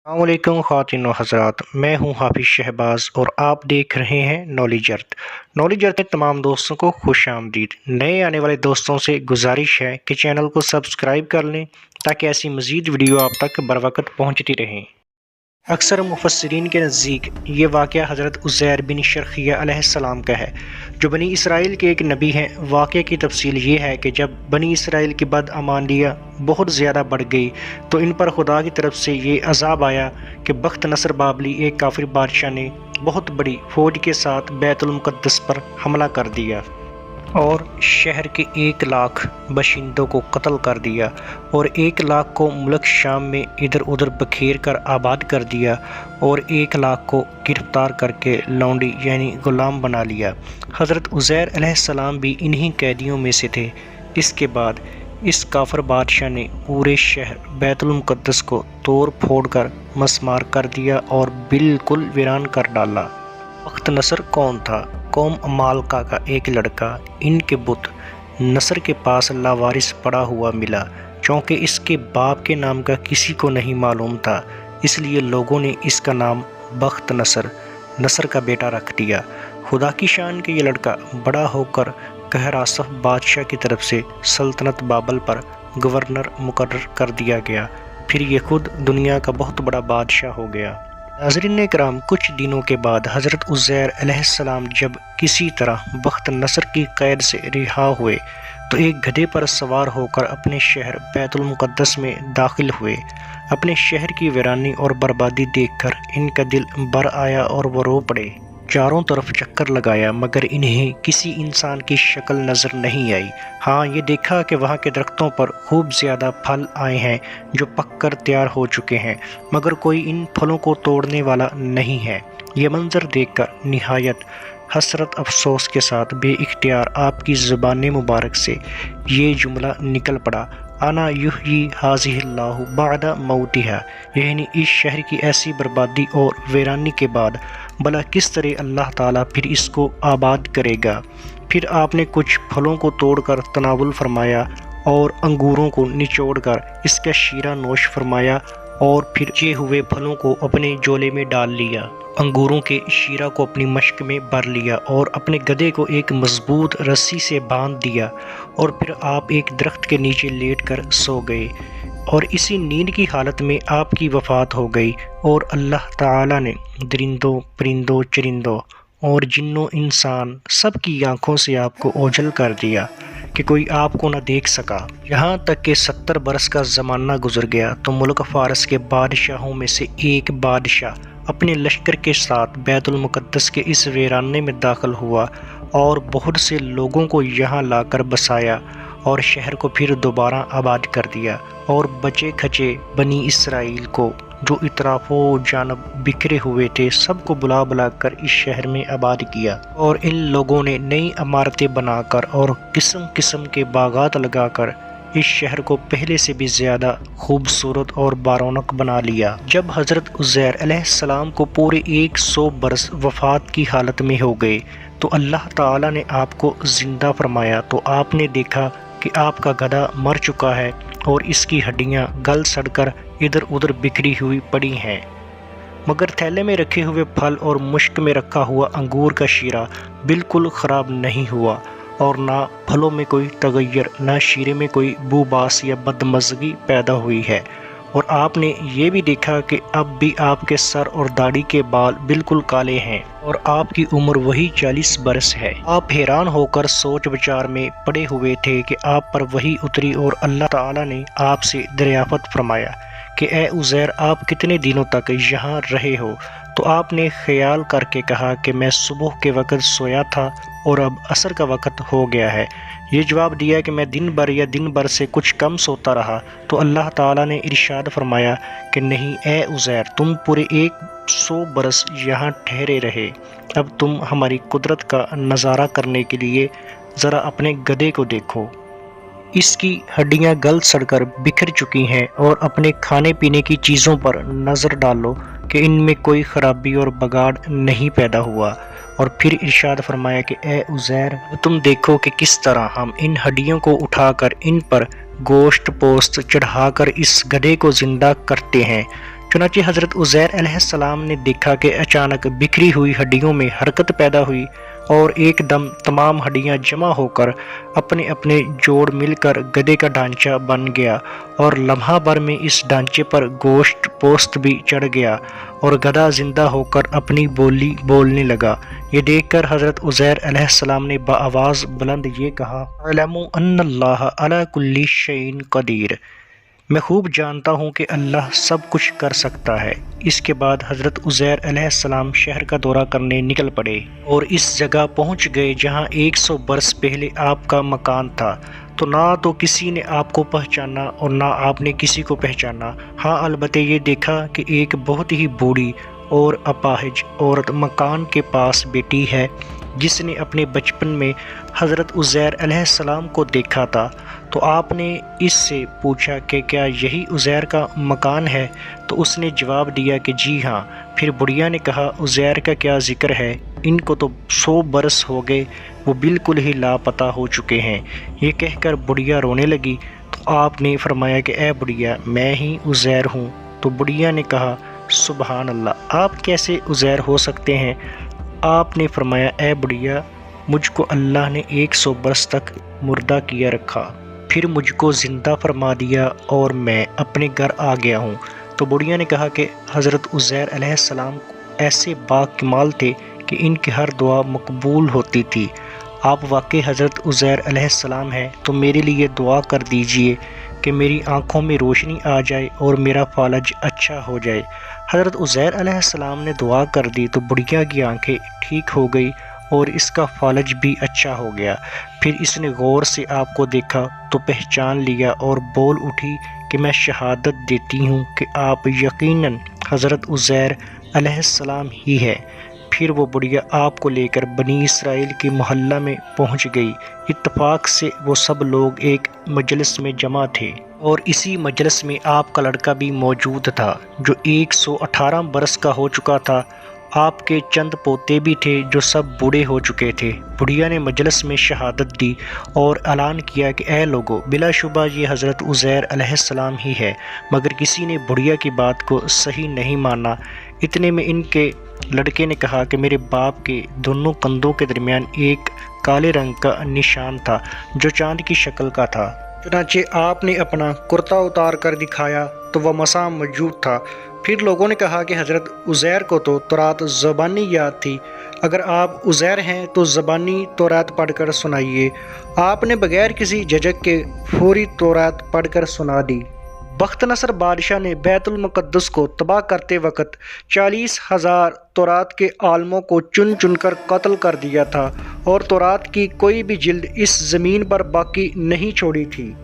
अस्सलामुअलैकुम ख़वातीन व हज़रात, मैं हूं हाफिज़ शहबाज और आप देख रहे हैं नॉलेज अर्थ। नॉलेज अर्थ में तमाम दोस्तों को खुश आमदीद। नए आने वाले दोस्तों से गुजारिश है कि चैनल को सब्सक्राइब कर लें ताकि ऐसी मज़ीद वीडियो आप तक बर वक़्त पहुँचती रहें। अक्सर मुफस्सिरीन के नज़दीक ये वाक़या हज़रत उज़ैर बिन शरखिया अलैहिस्सलाम का है, जो बनी इसराइल के एक नबी हैं। वाक़े की तफसील ये है कि जब बनी इसराइल की बदअमानियाँ बहुत ज़्यादा बढ़ गई तो इन पर खुदा की तरफ से ये अज़ाब आया कि बख्त नसर बाबली एक काफिर बादशाह ने बहुत बड़ी फ़ौज के साथ बैतुल मुक़द्दस पर हमला कर दिया और शहर के 1 लाख बाशिंदों को कत्ल कर दिया और 1 लाख को मुल्क शाम में इधर उधर बखेर कर आबाद कर दिया और 1 लाख को गिरफ्तार करके लौंडी यानी ग़ुलाम बना लिया। हज़रत उज़ैर अलैहिस्सलाम भी इन्हीं कैदियों में से थे। इसके बाद इस काफिर बादशाह ने पूरे शहर बैतुल मुक़द्दस को तोड़ फोड़ कर मसमार कर दिया और बिल्कुल वीरान कर डाला। बख्त नसर कौन था? कौम अमालका का एक लड़का इनके बुत नसर के पास लावारिस पड़ा हुआ मिला। चूँकि इसके बाप के नाम का किसी को नहीं मालूम था, इसलिए लोगों ने इसका नाम बख्त नसर का बेटा रख दिया। खुदा की शान के ये लड़का बड़ा होकर कहरासफ बादशाह की तरफ से सल्तनत बाबल पर गवर्नर मुकर्रर कर दिया गया। फिर ये खुद दुनिया का बहुत बड़ा बादशाह हो गया। नाज़रीन कराम, कुछ दिनों के बाद हज़रत उज़ैर अलैहिस्सलाम जब किसी तरह बख्त नसर की कैद से रिहा हुए तो एक गधे पर सवार होकर अपने शहर बैतुल मुक़द्दस में दाखिल हुए। अपने शहर की वीरानी और बर्बादी देखकर इनका दिल बर आया और वो रो पड़े। चारों तरफ चक्कर लगाया मगर इन्हें किसी इंसान की शक्ल नज़र नहीं आई। हाँ, ये देखा कि वहाँ के दरख्तों पर खूब ज़्यादा फल आए हैं जो पककर तैयार हो चुके हैं, मगर कोई इन फलों को तोड़ने वाला नहीं है। ये मंज़र देखकर निहायत हसरत अफसोस के साथ बेइख्तियार आपकी ज़ुबान मुबारक से ये जुमला निकल पड़ा, आना युहयी हाज़िहिल्लाहु बादा मौतिहा, यानी इस शहर की ऐसी बर्बादी और वीरानी के बाद भला किस तरह अल्लाह ताला फिर इसको आबाद करेगा। फिर आपने कुछ फलों को तोड़कर तनावुल फरमाया और अंगूरों को निचोड़कर इसका शीरा नोश फरमाया और फिर ये हुए फलों को अपने झोले में डाल लिया, अंगूरों के शीरा को अपनी मश्क में भर लिया और अपने गधे को एक मजबूत रस्सी से बांध दिया और फिर आप एक दरख्त के नीचे लेटकर सो गए और इसी नींद की हालत में आपकी वफ़ात हो गई। और अल्लाह ताला ने दरिंदों, परिंदों, चरिंदों और जिन्नों इंसान सब की आँखों से आपको ओझल कर दिया कि कोई आपको न देख सका। यहाँ तक कि 70 बरस का ज़माना गुजर गया तो मुल्क फ़ारस के बादशाहों में से एक बादशाह अपने लश्कर के साथ बैतुल मुक़द्दस के इस वीराने में दाखिल हुआ और बहुत से लोगों को यहाँ लाकर बसाया और शहर को फिर दोबारा आबाद कर दिया और बचे खचे बनी इसराइल को जो इतराफ़ो जानब बिखरे हुए थे सबको बुला बुला कर इस शहर में आबाद किया और इन लोगों ने नई इमारतें बनाकर और किस्म किस्म के बागात लगाकर इस शहर को पहले से भी ज़्यादा खूबसूरत और बारौनक बना लिया। जब हज़रत उज़ैर अलैहिस्सलाम को पूरे 100 बरस वफ़ात की हालत में हो गए तो अल्लाह ताला ने आपको ज़िंदा फरमाया तो आपने देखा कि आपका गधा मर चुका है और इसकी हड्डियां गल सड़कर इधर उधर बिखरी हुई पड़ी हैं, मगर थैले में रखे हुए फल और मुश्क में रखा हुआ अंगूर का शीरा बिल्कुल ख़राब नहीं हुआ और ना फलों में कोई तगय्युर, ना शीरे में कोई बूबास या बदमज़गी पैदा हुई है। और आपने ये भी देखा कि अब भी आपके सर और दाढ़ी के बाल बिल्कुल काले हैं और आपकी उम्र वही 40 बरस है। आप हैरान होकर सोच विचार में पड़े हुए थे कि आप पर वही उतरी और अल्लाह ताला ने आपसे दरियाफ़त फरमाया कि ए उज़ैर, आप कितने दिनों तक यहाँ रहे हो? तो आपने ख्याल करके कहा कि मैं सुबह के वक़्त सोया था और अब असर का वक़्त हो गया है। ये जवाब दिया कि मैं दिन भर से कुछ कम सोता रहा। तो अल्लाह ताला ने इरशाद फरमाया कि नहीं ए उज़ैर, तुम पूरे 100 बरस यहाँ ठहरे रहे। अब तुम हमारी कुदरत का नज़ारा करने के लिए ज़रा अपने गधे को देखो। इसकी हड्डियां गल सड़कर बिखर चुकी हैं और अपने खाने पीने की चीज़ों पर नज़र डालो कि इनमें कोई ख़राबी और बगाड़ नहीं पैदा हुआ। और फिर इरशाद फरमाया कि ए उज़ैर, तुम देखो कि किस तरह हम इन हड्डियों को उठाकर इन पर गोश्त पोस्त चढ़ाकर इस गधे को ज़िंदा करते हैं चुनांचे हज़रत उज़ैर अलैहिस्सलाम ने देखा कि अचानक बिखरी हुई हड्डियों में हरकत पैदा हुई और एकदम तमाम हड्डियां जमा होकर अपने अपने जोड़ मिलकर गधे का ढांचा बन गया और लम्हा भर में इस ढांचे पर गोश्त पोस्त भी चढ़ गया और गधा जिंदा होकर अपनी बोली बोलने लगा। ये देखकर हज़रत उज़ैर अलैहिस्सलाम ने बाआवाज़ बुलंद ये कहा, अअलमु अन्नल्लाह अला कुल्ली शैइन क़दीर, मैं खूब जानता हूँ कि अल्लाह सब कुछ कर सकता है। इसके बाद हज़रत उज़ैर अलैहिस्सलाम शहर का दौरा करने निकल पड़े और इस जगह पहुँच गए जहाँ 100 बरस पहले आपका मकान था। तो ना तो किसी ने आपको पहचाना और ना आपने किसी को पहचाना। हाँ, अलबत्ते ये देखा कि एक बहुत ही बूढ़ी और अपाहिज औरत मकान के पास बैठी है जिसने अपने बचपन में हज़रत उज़ैर अलैहिस्सलाम को देखा था। तो आपने इससे पूछा कि क्या यही उज़ैर का मकान है? तो उसने जवाब दिया कि जी हाँ। फिर बुढ़िया ने कहा, उज़ैर का क्या ज़िक्र है, इनको तो 100 बरस हो गए, वो बिल्कुल ही लापता हो चुके हैं। ये कहकर बुढ़िया रोने लगी। तो आपने फरमाया कि ए बुढ़िया, मैं ही उज़ैर हूँ। तो बुढ़िया ने कहा, सुबहान अल्लाह, आप कैसे उज़ैर हो सकते हैं? आपने फरमाया, ए बुढ़िया, मुझको अल्लाह ने 100 बरस तक मुर्दा किया रखा, फिर मुझको ज़िंदा फरमा दिया और मैं अपने घर आ गया हूँ। तो बुढ़िया ने कहा कि हज़रत उज़ैर अलैहिस्सलाम ऐसे बाकमाल थे कि इनकी हर दुआ मकबूल होती थी। आप वाकई हज़रत उज़ैर अलैहिस्सलाम हैं, तो मेरे लिए दुआ कर दीजिए कि मेरी आँखों में रोशनी आ जाए और मेरा फालज अच्छा हो जाए। हज़रत उज़ैर अलैहिस्सलाम ने दुआ कर दी तो बुढ़िया की आंखें ठीक हो गई और इसका फालज भी अच्छा हो गया। फिर इसने गौर से आपको देखा तो पहचान लिया और बोल उठी कि मैं शहादत देती हूँ कि आप यकीनन हज़रत उज़ैर अलैहिस्सलाम ही है। फिर वो बुढ़िया आपको लेकर बनी इसराइल के मोहल्ला में पहुँच गई। इत्तफाक से वो सब लोग एक मजलिस में जमा थे और इसी मजलिस में आपका लड़का भी मौजूद था जो 118 बरस का हो चुका था। आपके चंद पोते भी थे जो सब बूढ़े हो चुके थे। बुढ़िया ने मजलिस में शहादत दी और ऐलान किया कि ए लोगो, बिलाशुबा ये हज़रत उज़ैर अलैहिस्सलाम ही है। मगर किसी ने बुढ़िया की बात को सही नहीं माना। इतने में इनके लड़के ने कहा कि मेरे बाप के दोनों कंधों के दरमियान एक काले रंग का निशान था जो चांद की शक्ल का था। चुनांचे आपने अपना कुर्ता उतार कर दिखाया तो वह मसा मौजूद था। फिर लोगों ने कहा कि हज़रत उज़ैर को तो तौरात ज़बानी याद थी, अगर आप उज़ैर हैं तो ज़बानी तौरात पढ़कर सुनाइए। आपने बगैर किसी झिझक के फौरी तौरात पढ़कर सुना दी। बख्तनसर बादशाह ने बैतुल मुक़द्दस को तबाह करते वक्त 40,000 तौरात के आलमों को चुन चुनकर कत्ल कर दिया था और तौरात की कोई भी जिल्द इस ज़मीन पर बाकी नहीं छोड़ी थी।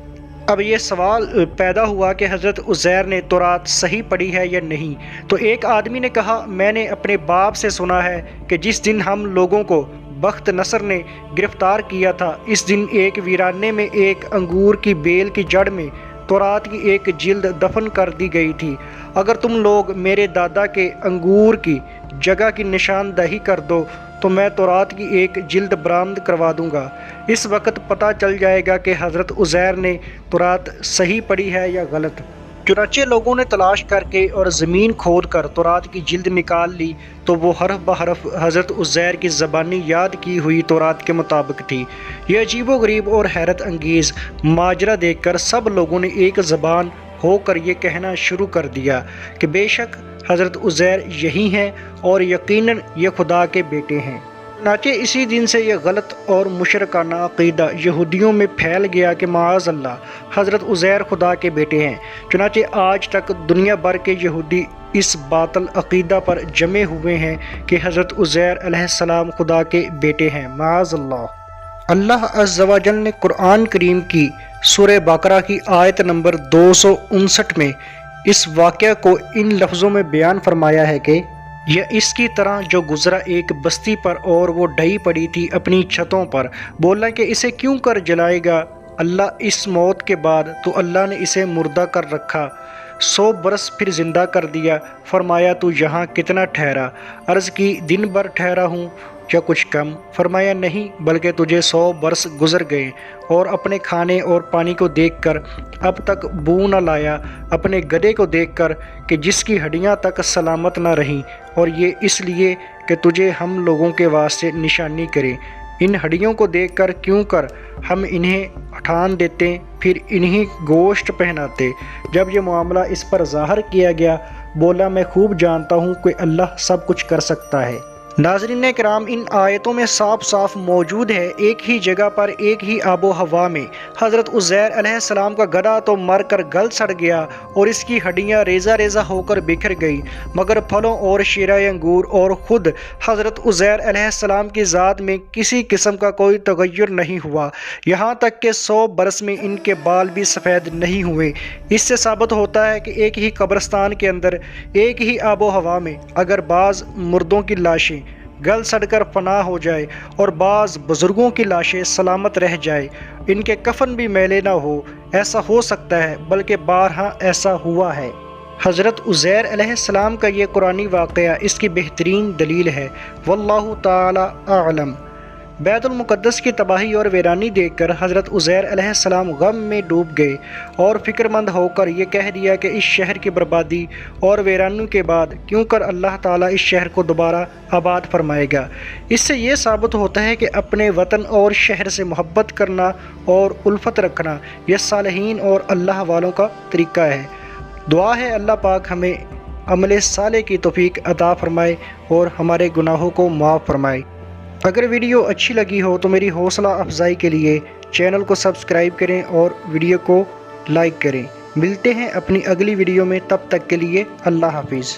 अब ये सवाल पैदा हुआ कि हज़रत उज़ैर ने तौरात सही पढ़ी है या नहीं। तो एक आदमी ने कहा, मैंने अपने बाप से सुना है कि जिस दिन हम लोगों को बख्त नसर ने गिरफ़्तार किया था, इस दिन एक वीराने में एक अंगूर की बेल की जड़ में तौरात की एक जिल्द दफन कर दी गई थी। अगर तुम लोग मेरे दादा के अंगूर की जगह की निशानदही कर दो तो मैं तौरात की एक जिल्द बरामद करवा दूंगा। इस वक्त पता चल जाएगा कि हज़रत उज़ैर ने तौरात सही पढ़ी है या गलत। चुनांचे लोगों ने तलाश करके और ज़मीन खोद कर तौरात की जिल्द निकाल ली तो वो हरफ बहरफ हज़रत उज़ैर की ज़बानी याद की हुई तौरात के मुताबिक थी। यह अजीबो गरीब और हैरत अंगेज़ माजरा देखकर सब लोगों ने एक ज़बान होकर ये कहना शुरू कर दिया कि बेशक हज़रत उज़ैर यही हैं और यकीनन ये खुदा के बेटे हैं। चुनांचे इसी दिन से यह गलत और मुशरकाना अक़ीदा यहूदियों में फैल गया कि माअज़ अल्लाह हज़रत उज़ैर खुदा के बेटे हैं। चुनांचे आज तक दुनिया भर के यहूदी इस बातिल अक़ीदा पर जमे हुए हैं कि हज़रत उज़ैर अलैहिस्सलाम खुदा के बेटे हैं। माअज़ अल्लाह। अल्लाह अज़्ज़ा व जल ने कुरान करीम की सूरह बकरा की आयत नंबर 259 में इस वाक़या को इन लफ्ज़ों में बयान फरमाया है कि यह इसकी तरह जो गुज़रा एक बस्ती पर और वो ढही पड़ी थी अपनी छतों पर, बोला कि इसे क्यों कर जलाएगा अल्लाह इस मौत के बाद, तो अल्लाह ने इसे मुर्दा कर रखा। 100 برس پھر زندہ کر دیا۔ فرمایا تو یہاں کتنا ٹھہرا؟ عرض کی دن بھر ٹھہرا ہوں یا کچھ کم؟ فرمایا نہیں، بلکہ تجھے 100 برس گزر گئے اور اپنے کھانے اور پانی کو دیکھ کر اب تک بو نہ لایا، اپنے گدھے کو دیکھ کر کہ جس کی ہڈیاں تک سلامت نہ رہیں، اور یہ اس لیے کہ تجھے ہم لوگوں کے واسطے نشانی کرے۔ ان ہڈیوں کو دیکھ کر کیوں کر ہم انہیں اٹھان دیتے پھر انہیں گوشت پہناتے۔ جب یہ معاملہ اس پر ظاہر کیا گیا، بولا میں خوب جانتا ہوں کہ اللہ سب کچھ کر سکتا ہے۔ ناظرین کرام، ان آیتوں میں صاف صاف موجود ہے ایک ہی جگہ پر ایک ہی آب و ہوا میں حضرت عزیر علیہ السلام کا گدھا تو مر کر گل سڑ گیا اور اس کی ہڈیاں ریزہ ریزہ ہو کر بکھر گئی، مگر پھلوں اور شیرہ انگور اور خود حضرت عزیر علیہ السلام کی ذات میں کسی قسم کا کوئی تغیر نہیں ہوا، یہاں تک کہ 100 برس میں ان کے بال بھی سفید نہیں ہوئے۔ اس سے ثابت ہوتا ہے کہ ایک ہی قبرستان کے اندر ایک ہی آب و ہوا میں اگر بعض مردوں کی لاشیں گل سڑ کر فنا ہو جائے اور بعض بزرگوں کی لاشیں سلامت رہ جائے، ان کے کفن بھی میلے نہ ہو، ایسا ہو سکتا ہے، بلکہ بارہا ایسا ہوا ہے۔ حضرت عزیر علیہ السلام کا یہ قرآنی واقعہ اس کی بہترین دلیل ہے۔ واللہ تعالی اعلم۔ بیت المقدس کی تباہی اور ویرانی دیکھ کر حضرت عزیر علیہ السلام غم میں ڈوب گئے اور فکر مند ہو کر یہ کہہ دیا کہ اس شہر کی بربادی اور ویرانی کے بعد کیوں کر اللہ تعالیٰ اس شہر کو دوبارہ آباد فرمائے گا۔ اس سے یہ ثابت ہوتا ہے کہ اپنے وطن اور شہر سے محبت کرنا اور الفت رکھنا یہ صالحین اور اللہ والوں کا طریقہ ہے۔ دعا ہے اللہ پاک ہمیں عمل صالح کی توفیق عطا فرمائے اور ہمارے گناہوں کو معاف فرمائے۔ اگر ویڈیو اچھی لگی ہو تو میری حوصلہ افزائی کے لیے چینل کو سبسکرائب کریں اور ویڈیو کو لائک کریں۔ ملتے ہیں اپنی اگلی ویڈیو میں، تب تک کے لیے اللہ حافظ۔